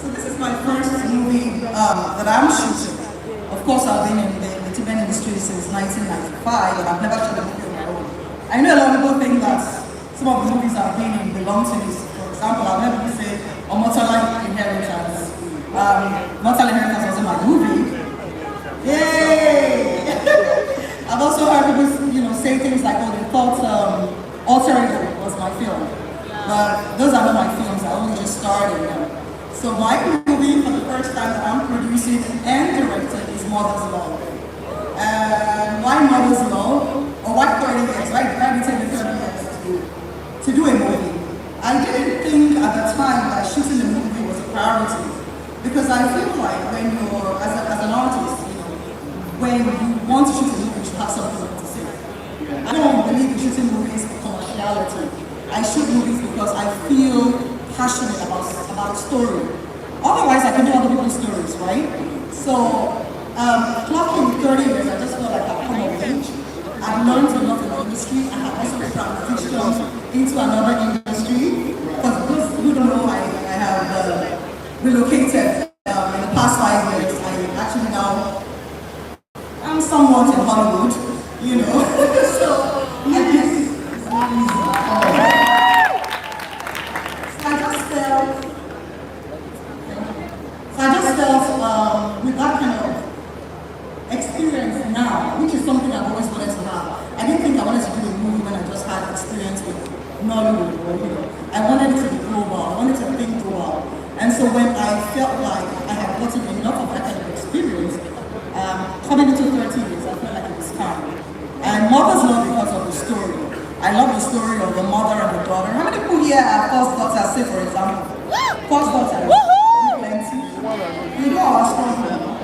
So this is my first movie that I'm shooting. Of course, I've been in the entertainment industry since 1995, and I've never shot a movie on my own. I know a lot of people think that some of the movies I've been in belong to me. For example, I've heard people say, Mortal Inheritance. Mortal Inheritance was in my movie. Yay! I've also heard people, say things like, oh, they thought Alter Ego was my film. But those are not my films, I only just started them. So my movie, for the first time that I'm producing and directing, is Mother's Love. Why Mother's Love? Or why 30 years, right? Why did it take me 30 years to do a movie? I didn't think at the time that shooting a movie was a priority. Because I feel like when you're, as an artist, when you want to shoot a movie, you should have something to say. I don't believe in shooting movies for commerciality. I shoot movies because I feel passionate about the story. Otherwise, I can do other people's stories, right? So, clocking 30 years, I just felt like I've come of age. I've learned a lot in the industry. I have also transitioned into another industry. For those who don't know, I have relocated in the past 5 years. I actually now I'm somewhat in Hollywood, so I just felt with that kind of experience now, which is something I've always wanted to have. I didn't think I wanted to do a movie when I just had experience with Nollywood, I wanted it to be global, I wanted to think global. And so when I felt like I had gotten enough of that kind of experience, coming into 30 years, I felt like it was time. And Mother's Love because of the story. I love the story of the mother and the daughter. How many people here are first daughters, say for example? First daughters. Plenty. You know our struggle.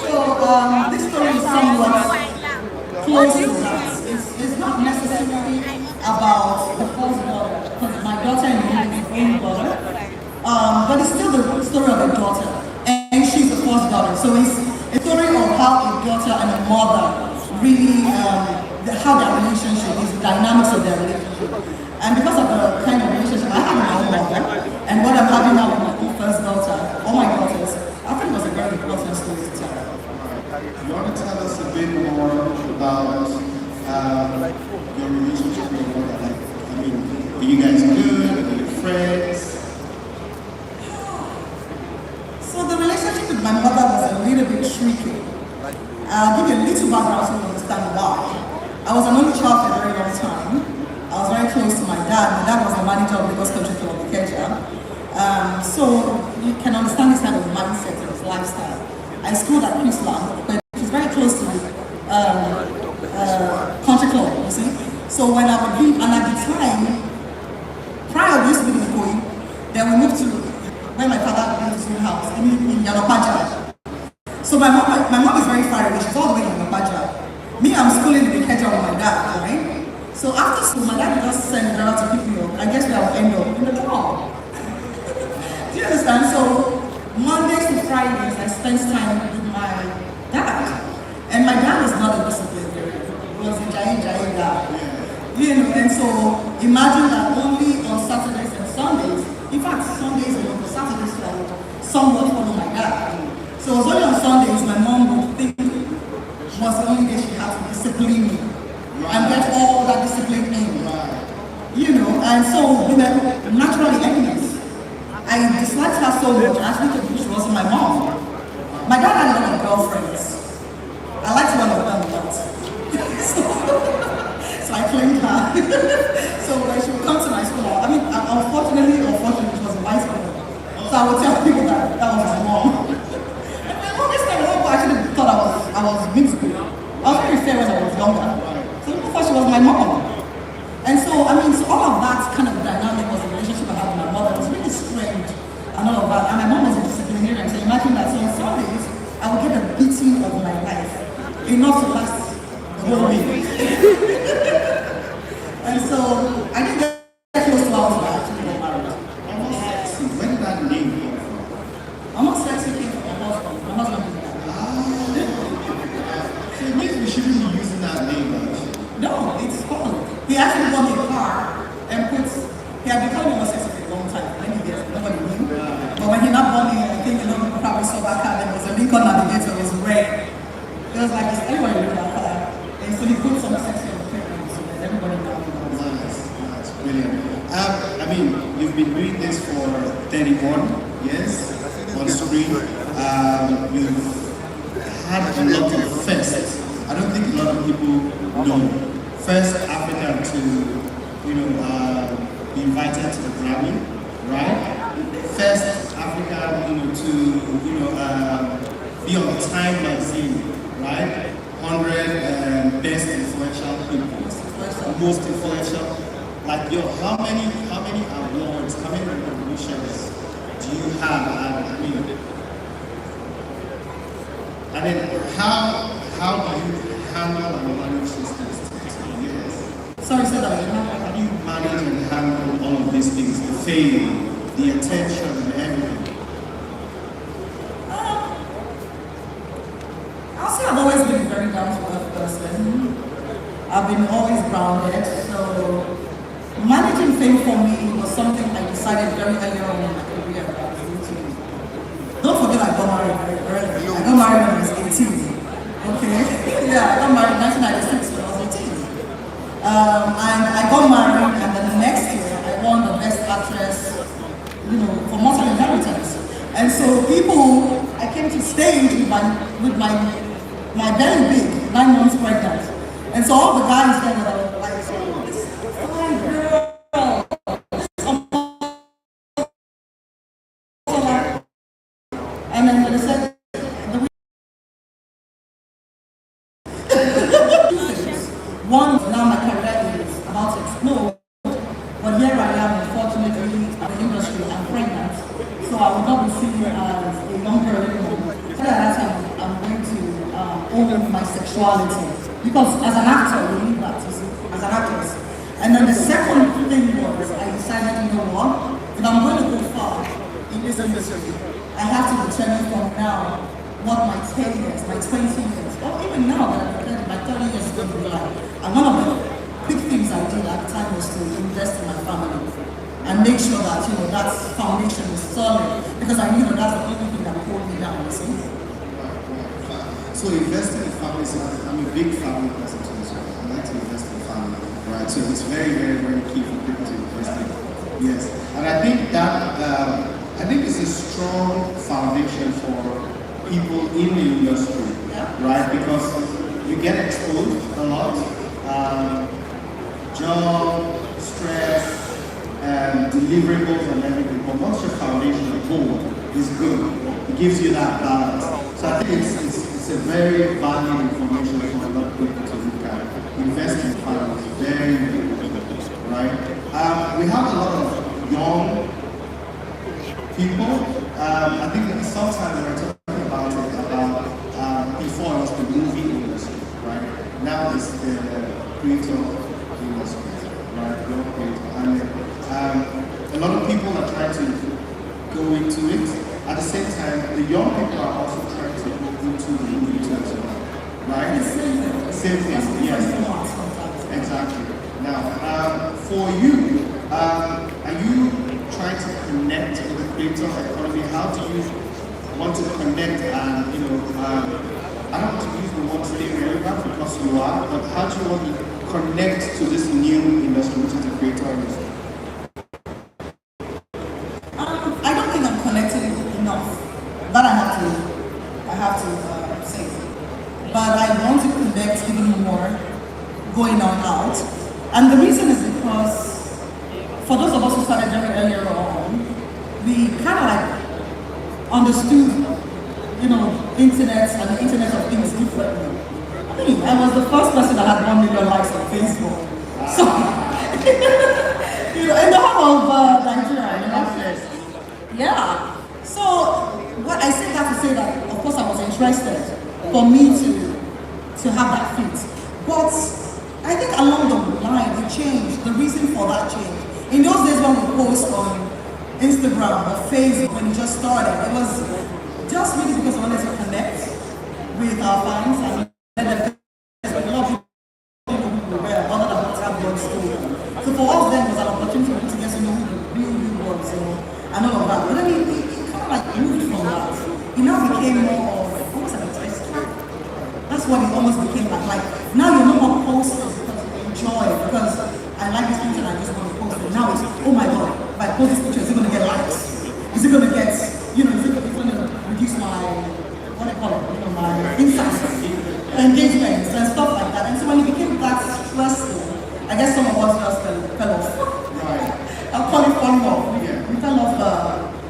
So this story is somewhat close to that. It's not necessarily about the first daughter, because my daughter and me is the only daughter. But it's still the story of a daughter. And she's the first daughter. So it's a story of how a daughter and a mother really, how their relationship is, the dynamics of their relationship. And because of the kind of relationship I have with my own mother, and what I'm having now with my own first daughter, all my daughters, I think it was a very important story to tell. You want to tell us a bit more about your relationship with your mother? I mean, are you guys good? Are you friends? So the relationship with my mother was a little bit tricky. I'll give you a little background so you understand why. I was an only child for a very long time. I was very close to my dad. My dad was the manager of Lagos Country Club in Ikeja. So you can understand this kind of mindset and his lifestyle. I schooled at Chrisland, but it's very close to the country club, you see. So when I would be, and at the time, prior to this living in Ikoyi, then we moved to where my father built his own house in Yanopaja. So my mom is very far away, she's all the way in Yanopaja. Me, I'm schooling in Ikeja with my dad, right? So after school, my dad would just send the driver to pick me up. I guess where I would end up in the club. Do you understand? So Mondays to Fridays, I spent time with my dad. And my dad was not a disciplinarian. He was a giant guy. And so imagine that only on Saturdays and Sundays, in fact, Sundays and on Saturdays, I would somewhat follow my dad. So it was only on Sundays my mom would think was the only day she had to discipline me and get all that discipline in. And so we were naturally enemies. I disliked her so much, I actually thought she wasn't my mom. My dad had a lot of girlfriends. I liked one of them a lot. So I claimed her. So when she would come to my school, unfortunately or fortunately, she was a vice president. So I would tell people that was my mom. And my mom this time, I actually thought I was mid-school. I was very fair when I was younger. So people thought she was my mom. And so, so all of that kind of dynamic was the relationship I had with my mother. It was really strange and all of that. And my mom was a disciplinarian, so imagine that. So on Sundays, I would get a beating of my life, enough to last the whole week. And so, I didn't get close to her until I actually got married. When did that name come from? Almost sexy came from my husband. My husband is that. So it means we shouldn't be using that name, right? No, it's fun. He actually bought a car and he had become homosexual for a long time, many years, nobody knew. But when he not born me, I think a lot of people probably saw that car. There was a Lincoln Navigator, it was red. It was like, is everybody look at that? And so he put some sexy on the paper, so that everybody knows. Nice, brilliant. I mean, you've been doing this for 31 years on screen. You've had a lot of firsts. I don't think a lot of people know. First African to, be invited to the Grammy, right? First African, to, be on Time magazine, right? 100 best influential people, most influential. Like, how many awards, how many recognitions do you have? And then how do you handle and manage these things? Yes. Sorry, say that again. How do you manage and handle all of these things? The fame, the attention, and everything. I'll say I've always been a very down-to-earth person. I've been always grounded, so managing fame for me was something I decided very early on in my career that I was into. Don't forget I got married very early. I got married when I was 18. Okay? Yeah, I got married in 1996 when I was 18. And I got married, and then the next year I won the Best Actress, for Muscle Inheritance. And so I came to stage with my very big, 9 months pregnant. And so all the guys there were like, oh, this fine girl. And then they said, one, now my career is about to explode. But here I am, unfortunately, in the industry, I'm pregnant. So I will not be seen as a young girl anymore. So at that time, I'm going to own my sexuality. Because as an actor, we need that, as an actress. And then the second thing was, I decided, what? If I'm going to go far in this industry, I have to determine from now what my 10 years, my 20 years, or even now that I'm 30, my 30 years is going to be like. And one of the big things I did at the time was to invest in my family and make sure that, that foundation is solid, because I knew that that's the only thing that pulled me down, you see? So investing in family, I'm a big family person too, so I like to invest in family, right? So it's very, very, very key for people to invest in. Yes, and I think that, it's a strong foundation for people in the industry, right? Because you get exposed a lot, job, stress, and deliverables and everything. But once your foundation, the goal, is good, it gives you that balance. So I think it's a very valuable information for a lot of people to look at. Invest in families, very important, right? We have a lot of young people. I think that sometimes we're talking about it, before it was the movie industry, right? Now it's the creator industry, right? And a lot of people are trying to go into it. At the same time, the young people are also trying to go into the movie too as well, right? Same thing, yes. Exactly. Now, for you, are you trying to connect with the creator economy? How do you want to connect and, I don't want to use the word stay relevant because you are, but how do you want to connect to this new industry, which is the creator industry? I don't think I'm connected enough. That I have to say. But I want to connect even more going on out. And the reason is because for those of us who started very earlier on, we kind of understood, internet and the internet of things differently. I was the first person that had 1 million likes on Facebook. So, in the whole of Nigeria, yeah. So, what I say that to say that, of course, I was interested for me to have that fit. But I think along the line, it changed. The reason for that change. In those days when we post on Instagram or Facebook, when it just started, it was just really because I wanted to connect with our fans and let them a lot of people who were other than what tabloid story. So for us then, it was an opportunity to get to know who the real was and all of that. But it kind became more of almost like a test track. That's what it almost became like. Now you're no more posting because you enjoy, because I like this picture and I just want to post it. Now it's, oh my God, if I post this picture, is it going to get likes? Is it going to get, you know, is it going to reduce my, what do I call it, you know, my insights, engagements and stuff like that. And so when it became that stressful, I guess some of us just fell off. Right. I'll call it falling off. Yeah. We fell off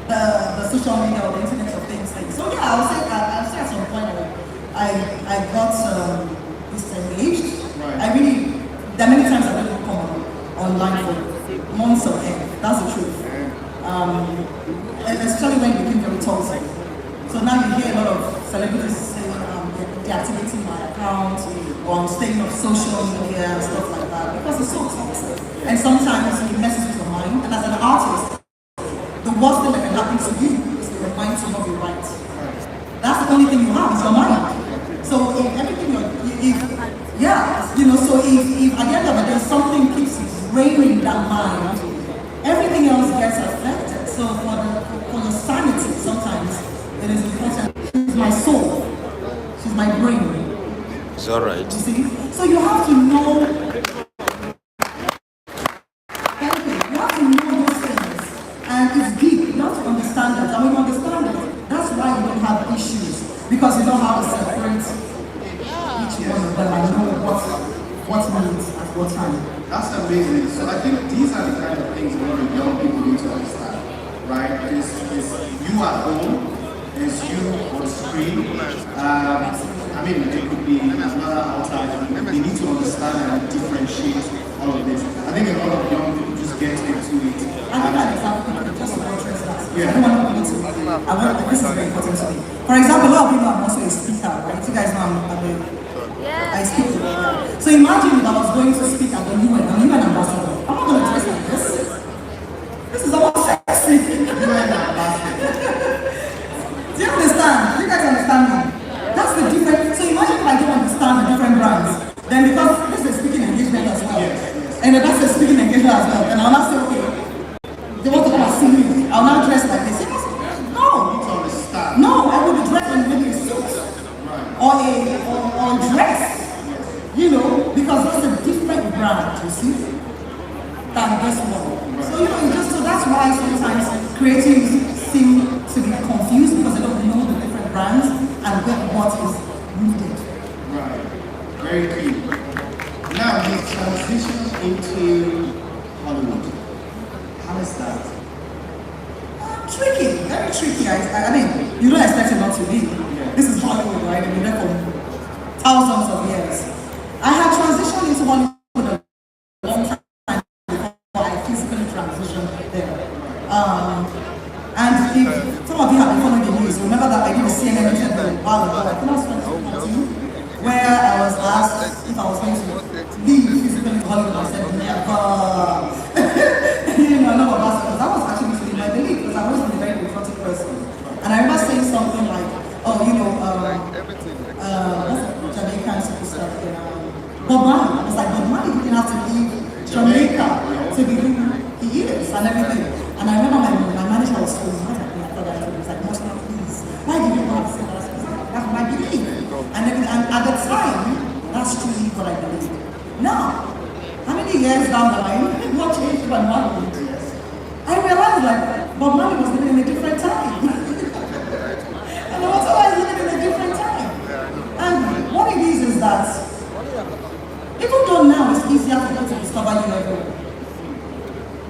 the social media or the internet of things. So yeah, I'll say at some point I got disengaged. Right. There are many times I didn't come online for months on end. That's the truth. And especially when it became very toxic. So now you hear a lot of celebrities saying deactivating my account or I'm staying off social media and stuff like that because it's so toxic. And sometimes it messes with your mind. And as an artist, the worst thing that can happen to you is for your mind to not be right. That's the only thing you have is your mind. So if everything so if at the end of the day something keeps draining that mind, everything else gets affected. So for your sanity, sometimes it is important. She's my soul. She's my brain. It's alright. You see? So you have to know. You have to know those things. And it's deep. You have to understand it. And when you understand it, that's why you don't have issues. Because you don't have to separate each one of them and know what means at what time. That's amazing. So I think these are the kind of things a lot of young people need to understand, right? It's you at home, it's you on screen. I mean, it could be another outside. They need to understand and differentiate all of this. I think a lot of young people just get into it. I think an example, just to address that. Yeah. This is very important to me. For example, a lot of people are also a speaker, right? You guys know I speak. So imagine if I was going to speak at the UN, I'm UN ambassador. I'm not going to dress like this. This is almost sexy. Do you understand? Do you guys understand me? That's the difference. So imagine if I don't understand the different brands. Then because this is a speaking engagement as well. And if that's a speaking engagement as well, then I'll not say, okay, they want to come and see me. I'll not dress like this. No, I would be dressed in maybe a suit or a dress. You know, because that's a different brand, you see, than this one. So so that's why sometimes creatives seem to be confused because they don't know the different brands and what is needed. Right. Very key. Now you transition into Hollywood. How is that? Tricky, very tricky. I mean, you don't expect it not to be. Yeah. This is Hollywood, right? I've been there for thousands of years. I had transitioned into Hollywood a long time before I physically transitioned there. And if some of you have been following the news, remember that I did a CNN interview a while ago, I think it was 2014, where I was asked if I was going to leave physically to Hollywood. I said, never. None of us, because that was actually my belief, because I've always been a very patriotic person. And I remember saying something like, oh, what's the Jamaican superstar? Bob Marley. I was like, Bob Marley didn't have to leave Jamaica to be who he is and everything. And I remember my manager was so mad at me after that. He was like, Mosna, please, why did you not say that? I was like, that's my belief. And at the time, that's truly what I believe. Now, how many years down the line, what changed my mind? I realized like Bob Marley was living in a different time. And I was always living in a different time. And what it is that even though now it's easier for people to discover you everywhere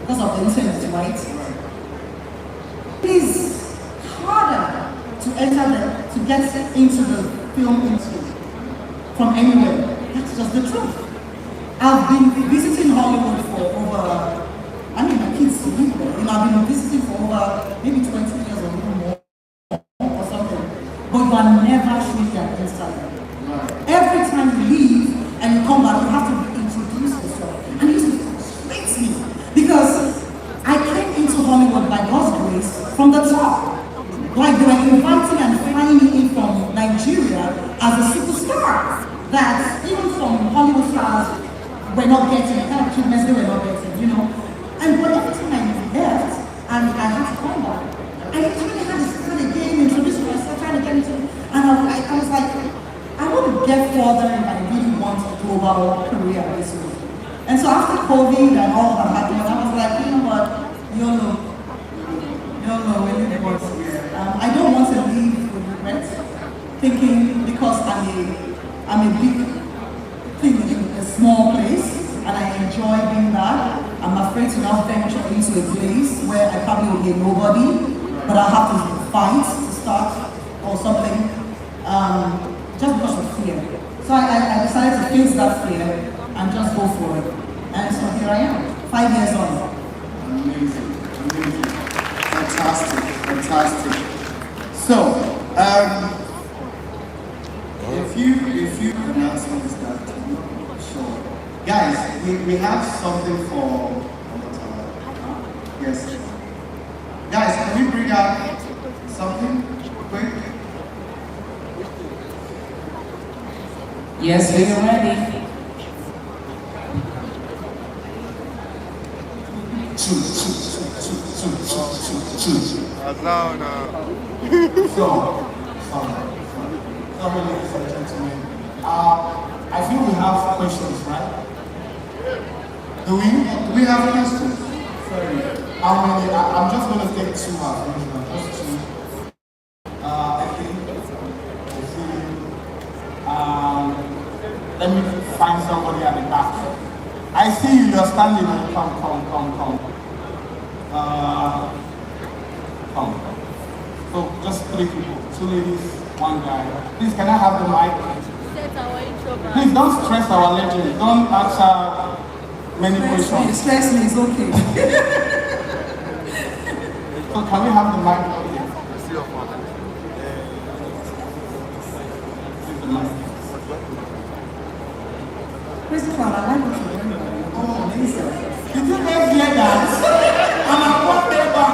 because of the internet, right? It is harder to to get into the film industry from anywhere. That's just the truth. I've been visiting Hollywood for over, my kids live there. I've been visiting for over maybe 20 years or even more or something. But you are never treated at Instagram. Every time you leave and you come back, you have to introduce yourself. And it frustrates me because I came into Hollywood by God's grace from the top. Like they were inviting and flying me in from Nigeria as a superstar that even from Hollywood stars were not getting, the kind of treatments they were not getting, And but every time I left and I had to come back, I literally had to start again, introduce myself, trying to get into further if I really want a global career this way. And so after COVID and all that happened, I was like, you know what, YOLO, we live once here. I don't want to leave with regret, thinking because I'm a big thing in a small place and I enjoy being that. I'm afraid to now venture into a place where I probably will be a nobody, but I'll have to fight to start or something, just because of fear. So I decided to face that fear and just go for it. And so here I am, 5 years on. Amazing, amazing. Fantastic. So, if you announcements that sure. Guys, we have something for yes. Guys, can we bring out something quick? Yes, we are ready. So, ladies and gentlemen, I think we have questions, right? Do we have questions? Sorry. How many? I'm just going to take two out. Just two. I think. Let me find somebody at the back. I see you. You're standing. Come. Come. So just three people. Two ladies, one guy. Please, can I have the mic? Please don't stress our legend. Don't answer many questions. Stress me, it's okay. So can we have the mic up here? Christopher, I like what you're doing. Oh, amazing. Did you guys hear that? I'm a pop paper.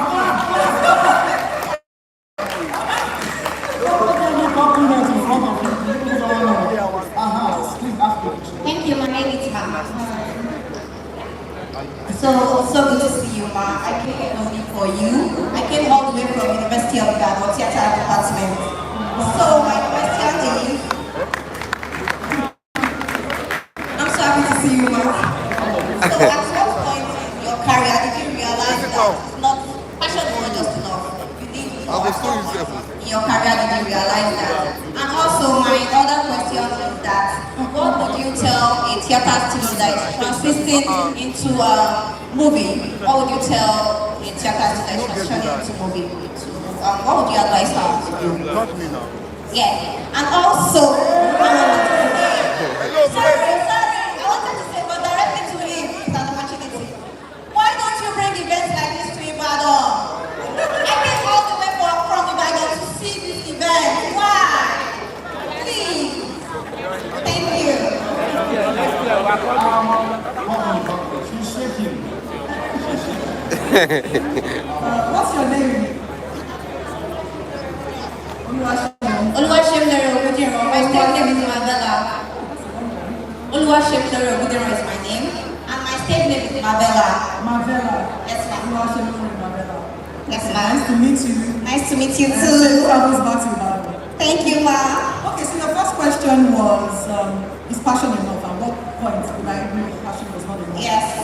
Thank you, my name is Mama. So good to see you, Ma. I came only for you. I came all the way from University of Ghana, Theatre Department. So my question is, I'm so happy to see you, Ma. So at what point in your career did you realize that it's not passion is not just enough? You need more. In your career did you realize that? And also my other question is that what would you tell a theatre student that is transitioning into a movie? What would you tell a theatre student that is transitioning into movie? What would you advise her to do? Not me now. Yeah. And also, I wanted to say, but directly to him, it's an opportunity. Why don't you bring events like this to Ibadan? I came all the way from Ibadan to see this event. Why? Please. Thank you. She's shaking. What's your name? Oluwashemlere Ogudiro. My stage name is Mavella. Oluwashemlere Ogudiro is my name, and my stage name is Mavella. Mavella. Yes, ma'am. Mavella. Yes, Nice ma'am. to meet you. Nice to meet you And too. safe travels back to Ibadan. Thank you, ma. Okay, so your first question was, is passion enough? At what point did I know passion was not enough? Yes.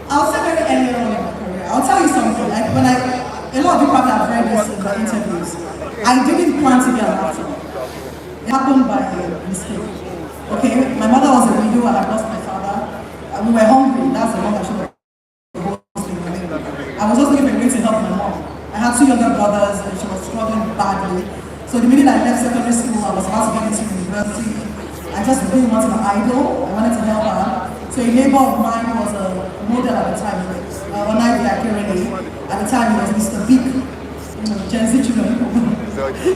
I'll say very early on in my career. I'll tell you something. Like when a lot of you probably have read this in the interviews. I didn't plan to be an actor. It happened by mistake. Okay, my mother was a widow and I lost my father. We were hungry. That's the one I should have. I was just looking for a way to help my mom. I had two younger brothers and she was struggling badly. So the minute I left secondary school, I was about to get into university. I just really wanted an idol. I wanted to help her. So a neighbor of mine was a model at the time. At the time, he was Mr. Big. Gen Z children.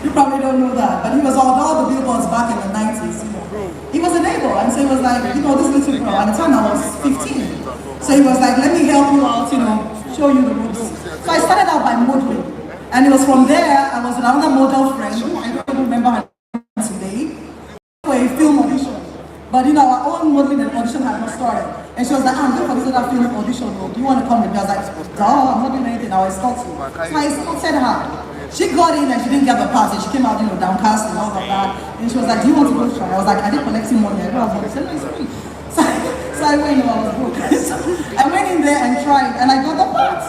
You probably don't know that. But he was on all the billboards back in the 90s. He was a neighbor. And so he was like, this little girl. At the time, I was 15. So he was like, let me help you out, show you the ropes. So I started out by modeling. And it was from there, I was with another model friend, I don't remember her name today, for a film audition. But our own modeling and audition had not started. And she was like, I'm going for this other film audition, do you want to come with me? I was like, duh, I'm not doing anything, I will escort you. So I escorted her. She got in and she didn't get the part, and she came out, downcast and all of that. And she was like, "Do you want to go try?" I was like, "I didn't collecting money. I don't have money." She said, "No, it's free." So I went in, I was broke. So I went in there and tried, and I got the part,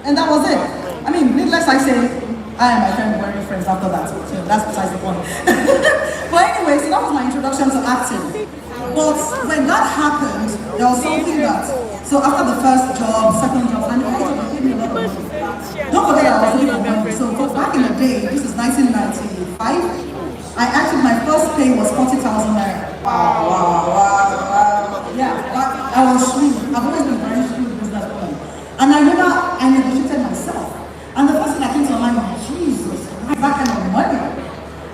and that was it. I mean, needless I say, I and my friend were very friends after that. So that's besides the point. But anyway, so that was my introduction to acting. But when that happened, there was something that. So after the first job, second job, and it gave me a lot of money. Don't forget I was looking for money. So back in the day, this is 1995, I acted, my first pay was 40,000 naira. Wow. Yeah, I was shrewd. I've always been very shrewd businesswoman. And I remember I negotiated myself. And the first thing that came to my mind was, Jesus, that kind of money.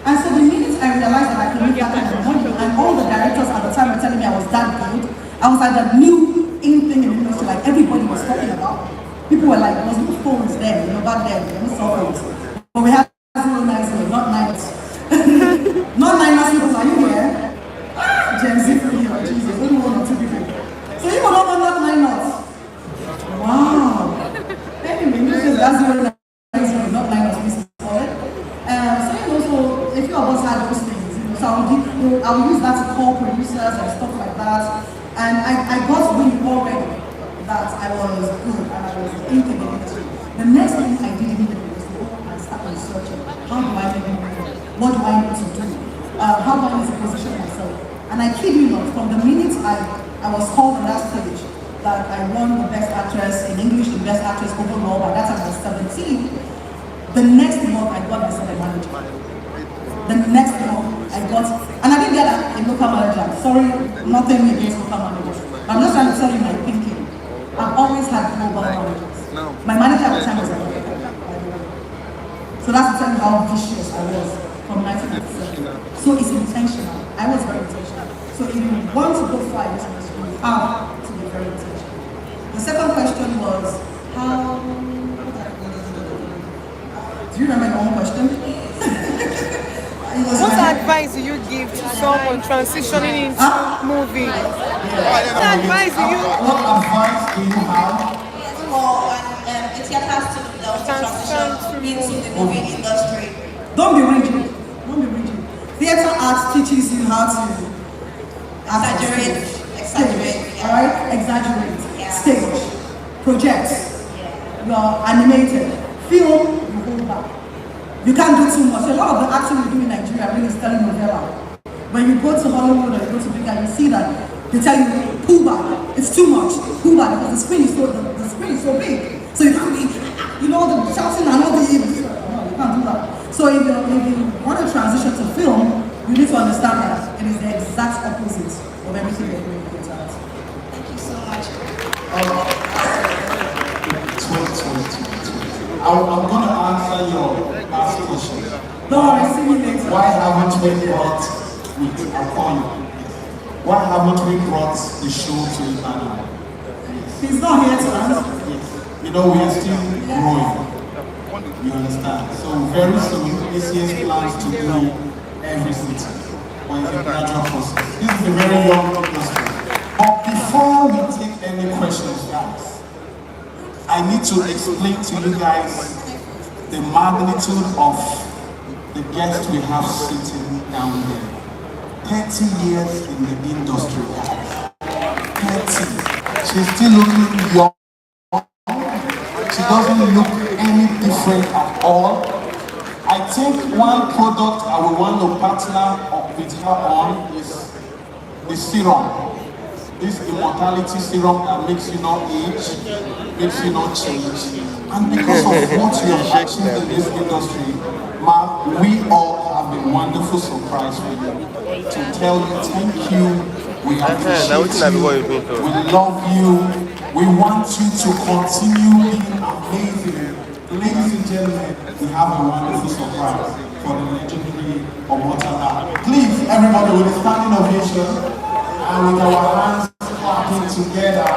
And so the minute I realized that I could make that kind of money, and all the directors at the time were telling me I was that good, I was like the new in thing in the industry, like everybody was talking about. People were like, there was no phones then, back then, there were no cell phones. But we had 090, not 90. Not 90 people, are you here? Gen Z for you, Jesus, only one or two people. So you were not on that 9 knots. Wow. Anyway, this is that 090, not 9 knots, we call it. So a few of us had those things, so I would use that to call producers and stuff like that. And I got wind already that I was good and I was in the industry. The next thing I did immediately was to go and start researching. How do I make money? What do I need to do? How do I need to position myself? And I kid you not, from the minute I was called on that stage, that I won the best actress in English, the best actress overall, by that time I was 17, the next month I got myself a manager. The next month I got, and I didn't get a local manager. Sorry, nothing against local managers. I'm just trying to tell you my thinking. I've always had global managers. My manager at the time was a American, by the way. So that's to tell you how vicious I was from 1997. So it's intentional. I was very intentional. So if you want to go far in this industry, you have to be very intentional. The second question was, how... Do you remember your own question? What advice do you give to someone transitioning into movie? What advice do you? What advice do you have? For a theater student that wants to transition into the movie industry? Don't be rigid. Don't be rigid. Theater arts teaches you how to Exaggerate. All right, exaggerate. Yeah. Stage, project. Yeah. You're animated. Film, you hold back. You can't do too much. A lot of the acting we do in Nigeria really is telenovela. When you go to Hollywood or you go to big guy, you see that they tell you pull back. It's too much. Pull back because the screen is so big. So you can't be, the shouting and all the no, you can't do that. So if you want to transition to film, you need to understand that it is the exact opposite of everything you're doing in theater. Thank you so much. I'm going to answer your last question. Don't worry, see me later. Why haven't we brought Why haven't we brought the show to Ibadan? He's not here to answer. Yes. We are still growing. You understand? So very soon, ACS plans to do every city. But it's a gradual process. This is a very young industry. But before we take any questions, guys, I need to explain to you guys the magnitude of the guest we have sitting down there. 30 years in the industry, guys. 30. She's still looking young. She doesn't look any different at all. I think one product I would want to partner with her on is the serum. This immortality serum that makes you not age, makes you not change. And because of what you have achieved in this industry, Ma, we all have a wonderful surprise for you. To tell you thank you, we appreciate you, we love you, we want you to continue being amazing. Ladies and gentlemen, we have a wonderful surprise for the legendary Omotala. Please, everybody, with a standing ovation, and with our hands clapping together.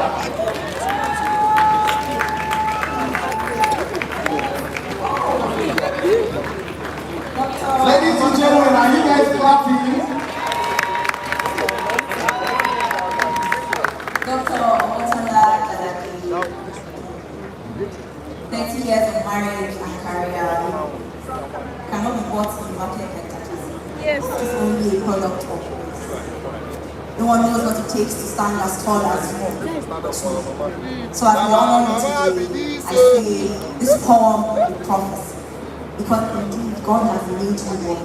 Ladies and gentlemen, are you guys clapping? Dr. Omotala Adabi, 30 years of marriage and career. what the market expectations. Yes. It's only a product of no one knows what it takes to stand as tall as you. So as we honor you today, I say this poem is prophecy. Because indeed God has made you one.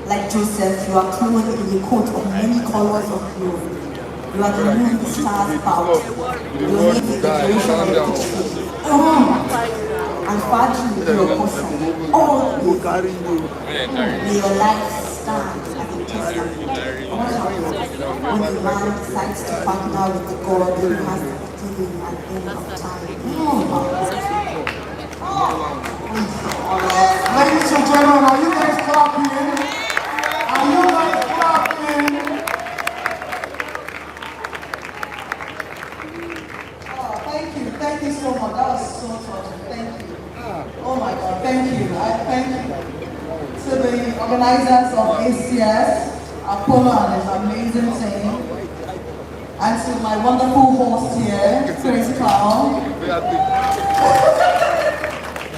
Like Joseph, you are clothed in a coat of many colors of blue. You are the moon, the stars, power. You are made the declaration of the victory. And Father, you will be your portion. All will carry you. May your life stand as a testament. What happens when a man decides to partner with the God who has the beginning and end of time? Ladies and gentlemen, are you guys clapping? Are you guys clapping? Oh, thank you so much. That was so touching. Thank you. Oh my God, thank you. Thank you to the organizers of ACS, Apollo and his amazing team, and to my wonderful host here, Chris Carl.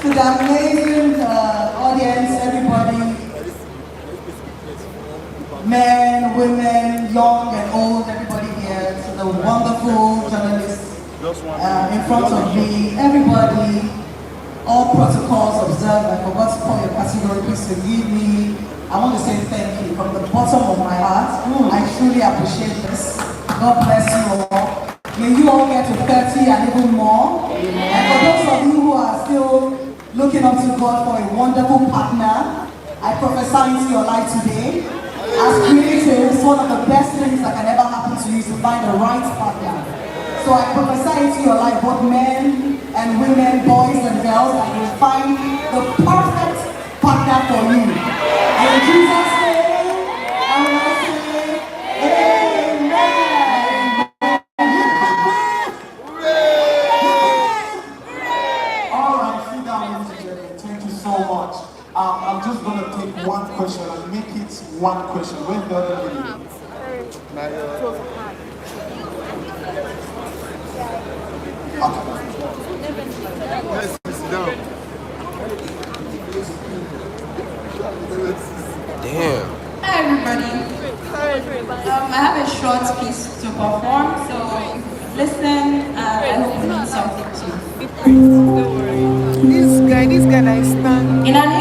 To the amazing audience, everybody, men, women, young and old, everybody here, to the wonderful journalists in front of me, everybody, all protocols observed. I forgot to call your category, please forgive me. I want to say thank you from the bottom of my heart. I truly appreciate this. God bless you all. May you all get to 30 and even more. And for those of you who are still looking up to God for a wonderful partner, I prophesy into your life today. As creatives, one of the best things that can ever happen to you is to find the right partner. So I prophesy into your life, both men and women, boys and girls, that you will find the perfect partner for you. In Jesus' name, I will say, Amen. All right, sit down, ladies and gentlemen. Thank you so much. I'm just going to take one question and make it one question. Where's the other lady? Okay. Let's sit down. Damn. Hi everybody. I have a short piece to perform, so listen and I hope you learn something too. This guy that is stand. In an